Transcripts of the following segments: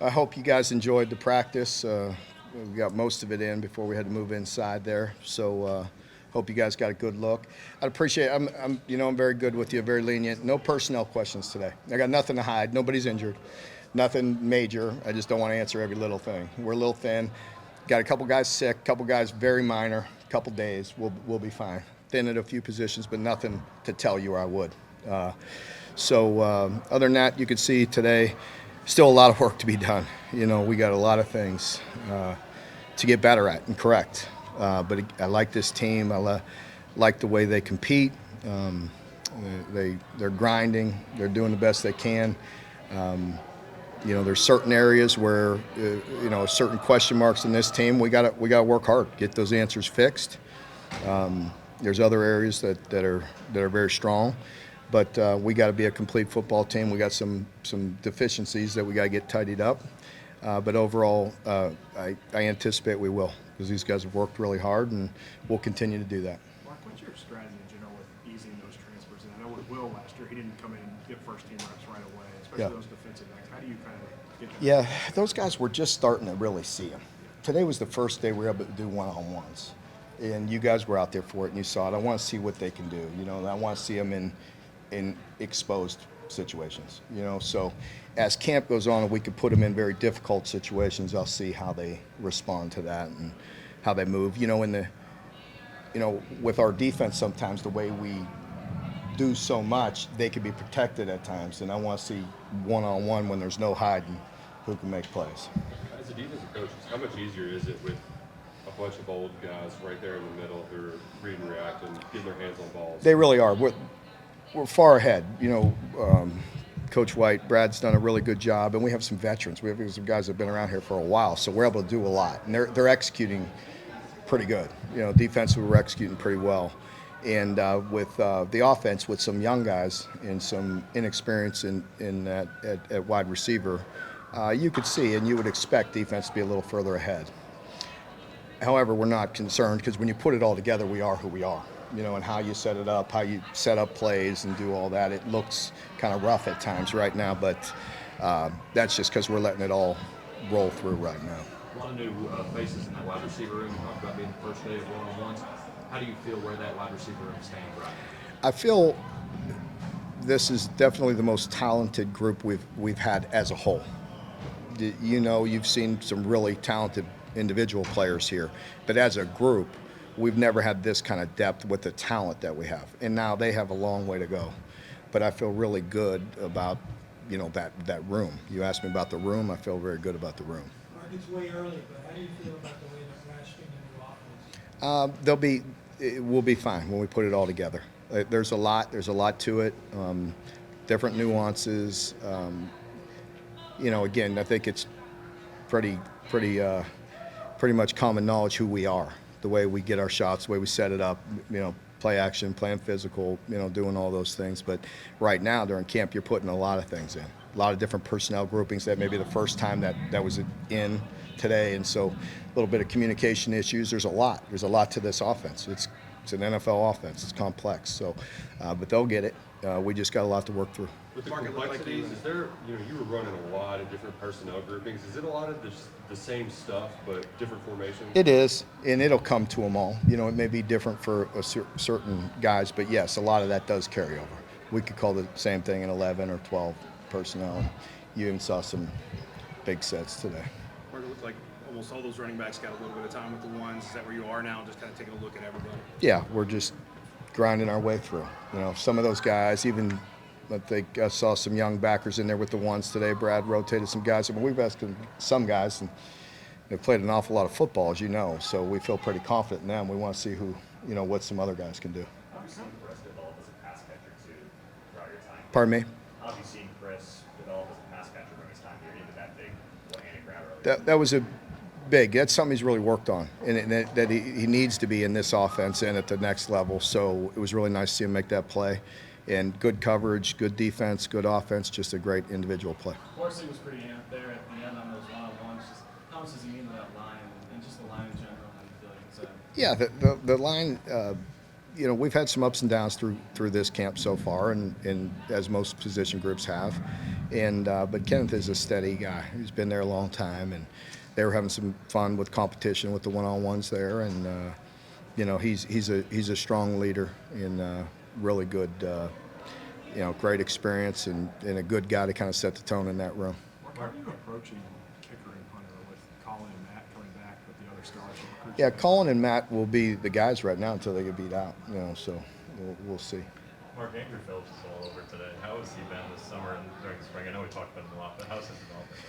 I hope you guys enjoyed the practice. We got most of it in before we had to move inside there. So hope you guys got a good look. I'd appreciate. I'm very good with you, very lenient. No personnel questions today. I got nothing to hide. Nobody's injured. Nothing major. I just don't want to answer every little thing. We're a little thin. Got a couple guys sick. A couple guys very minor. A couple days. We'll be fine. Thin at a few positions, but nothing to tell you or I would. Other than that, you could see today, still a lot of work to be done. We got a lot of things to get better at and correct. But I like this team. I like the way they compete. They're grinding. They're doing the best they can. There's certain areas where certain question marks in this team. We got to work hard, get those answers fixed. There's other areas that are very strong, but we got to be a complete football team. We got some deficiencies that we got to get tidied up. But overall, I anticipate we will, because these guys have worked really hard, and we'll continue to do that. Mark, what's your strategy in general with easing those transfers? And I know with Will last year, he didn't come in and get first-team reps right away, especially those defensive backs. How do you kind of get them? Yeah, those guys were just starting to really see them. Today was the first day we were able to do one-on-ones, and you guys were out there for it, and you saw it. I want to see what they can do. I want to see them in exposed situations. So as camp goes on and we can put them in very difficult situations, I'll see how they respond to that and how they move. With our defense, sometimes the way we do so much, they can be protected at times, and I want to see one-on-one when there's no hiding who can make plays. As a defensive coach, how much easier is it with a bunch of old guys right there in the middle who are read and react and getting their hands on balls? They really are. We're far ahead. Coach White, Brad's done a really good job, and we have some veterans. We have some guys that have been around here for a while, so we're able to do a lot, and they're executing pretty good. Defensively, we're executing pretty well. And with the offense, with some young guys and some inexperience in that at wide receiver, you could see and you would expect defense to be a little further ahead. However, we're not concerned, because when you put it all together, we are who we are. And how you set it up, how you set up plays and do all that. It looks kind of rough at times right now, but that's just because we're letting it all roll through right now. A lot of new faces in that wide receiver room. You talked about being the first day of one-on-ones. How do you feel where that wide receiver room stands right now? I feel this is definitely the most talented group we've had as a whole. You've seen some really talented individual players here, but as a group, we've never had this kind of depth with the talent that we have. And now they have a long way to go. But I feel really good about, that room. You asked me about the room. I feel very good about the room. Mark, it's way early, but how do you feel about the way that Flash came into the offense? We'll be fine when we put it all together. There's a lot to it. Different nuances. Again, I think it's pretty much common knowledge who we are. The way we get our shots, the way we set it up, play action, playing physical, doing all those things. But right now during camp, you're putting a lot of things in, a lot of different personnel groupings that may be the first time that was in today. And so a little bit of communication issues. There's a lot to this offense. It's an NFL offense. It's complex. So, but they'll get it. We just got a lot to work through. With the complexities, is there, you were running a lot of different personnel groupings. Is it a lot of the same stuff, but different formations? It is, and it'll come to them all. It may be different for certain guys, but yes, a lot of that does carry over. We could call the same thing in 11 or 12 personnel. You even saw some big sets today. Mark, it looked like almost all those running backs got a little bit of time with the ones. Is that where you are now, just kind of taking a look at everybody? Yeah, we're just grinding our way through. Some of those guys, even I think I saw some young backers in there with the ones today. Brad rotated some guys. We've asked some guys, and they've played an awful lot of football, as you know, so we feel pretty confident in them. We want to see what some other guys can do. How have you seen Chris develop as a pass catcher too throughout your time? Pardon me? How have you seen Chris develop as a pass catcher during his time here into that big one-handed grab earlier? That was that's something he's really worked on, and that he needs to be in this offense and at the next level. So it was really nice to see him make that play. And good coverage, good defense, good offense, just a great individual play. Horsley was pretty amped there at the end on those one-on-ones. Just how much does he mean to that line and just the line in general? How do you feel like it's Yeah, the line, you know, we've had some ups and downs through this camp so far, and as most position groups have. But Kenneth is a steady guy. He's been there a long time, and they were having some fun with competition with the one-on-ones there. And you know, he's a strong leader and really good. You know, great experience and a good guy to kind of set the tone in that room. Mark, how are you approaching kicker and punter with Colin and Matt coming back with the other scholarship recruits? Yeah, Colin and Matt will be the guys right now until they get beat out. You know, so we'll see. Mark, Andrew Phillips is all over today. How has he been this summer and during the spring? I know we talked about him a lot, but how's his development?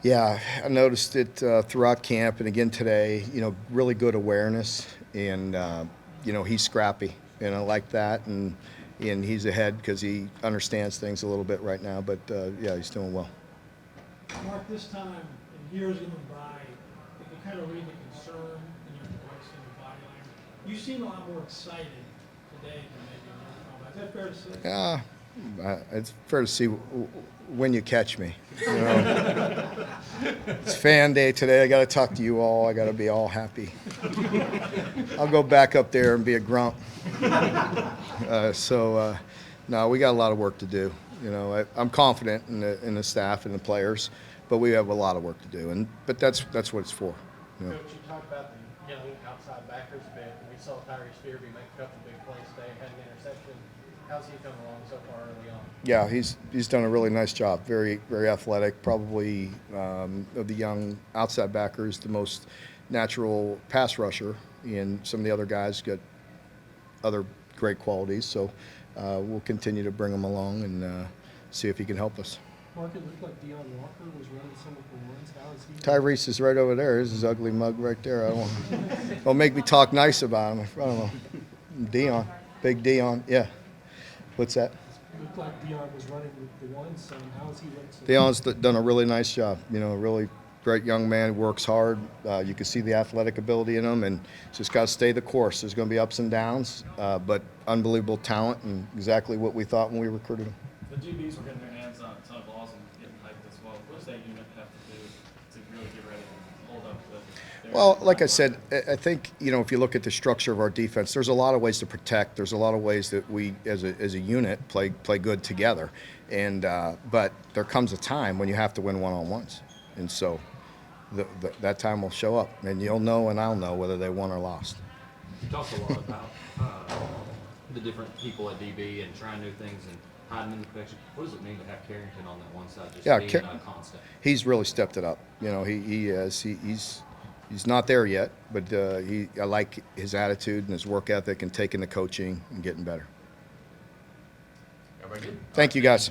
Yeah, I noticed it throughout camp and again today. You know, really good awareness, and you know, he's scrappy, and I like that. And he's ahead because he understands things a little bit right now. But yeah, he's doing well. Mark, this time, in years going by, you can kind of read the concern in your voice and your body language. You seem a lot more excited today than maybe a year ago. Is that fair to say? Yeah, it's fair to see when you catch me. You know? It's fan day today. I got to talk to you all. I got to be all happy. I'll go back up there and be a grump. No, we got a lot of work to do. You know, I'm confident in the staff and the players, but we have a lot of work to do. But that's what it's for. You know? Coach, you talked about the young outside backers a bit. We saw Tyrese Fearby make a couple big plays today, had an interception. How's he coming along so far early on? Yeah, he's done a really nice job. Very athletic. Probably of the young outside backers, the most natural pass rusher. And some of the other guys got other great qualities. So we'll continue to bring him along and see if he can help us. Mark, it looked like Deion Walker was running some of the ones. How is he? Tyrese is right over there. There's his ugly mug right there. Don't make me talk nice about him in front of him. Deion, big Deion. Yeah. What's that? It looked like Deion was running the ones some. How is he looked? Deion's done a really nice job. You know, really great young man, works hard. You can see the athletic ability in him, and just got to stay the course. There's going to be ups and downs, but unbelievable talent and exactly what we thought when we recruited him. The DBs were getting their hands on a ton of balls and getting hyped as well. What does that unit have to do to really get ready and hold up with their Well, like I said, I think, you know, if you look at the structure of our defense, there's a lot of ways to protect. There's a lot of ways that we, as a unit, play good together. And but there comes a time when you have to win one-on-ones, and so that time will show up, and you'll know, and I'll know whether they won or lost. You talked a lot about the different people at DB and trying new things and hiding in the protection. What does it mean to have Carrington on that one side, just Yeah, being a constant? He's really stepped it up. You know, he has. He's not there yet, but I like his attitude and his work ethic and taking the coaching and getting better. Everybody good? Thank you, guys.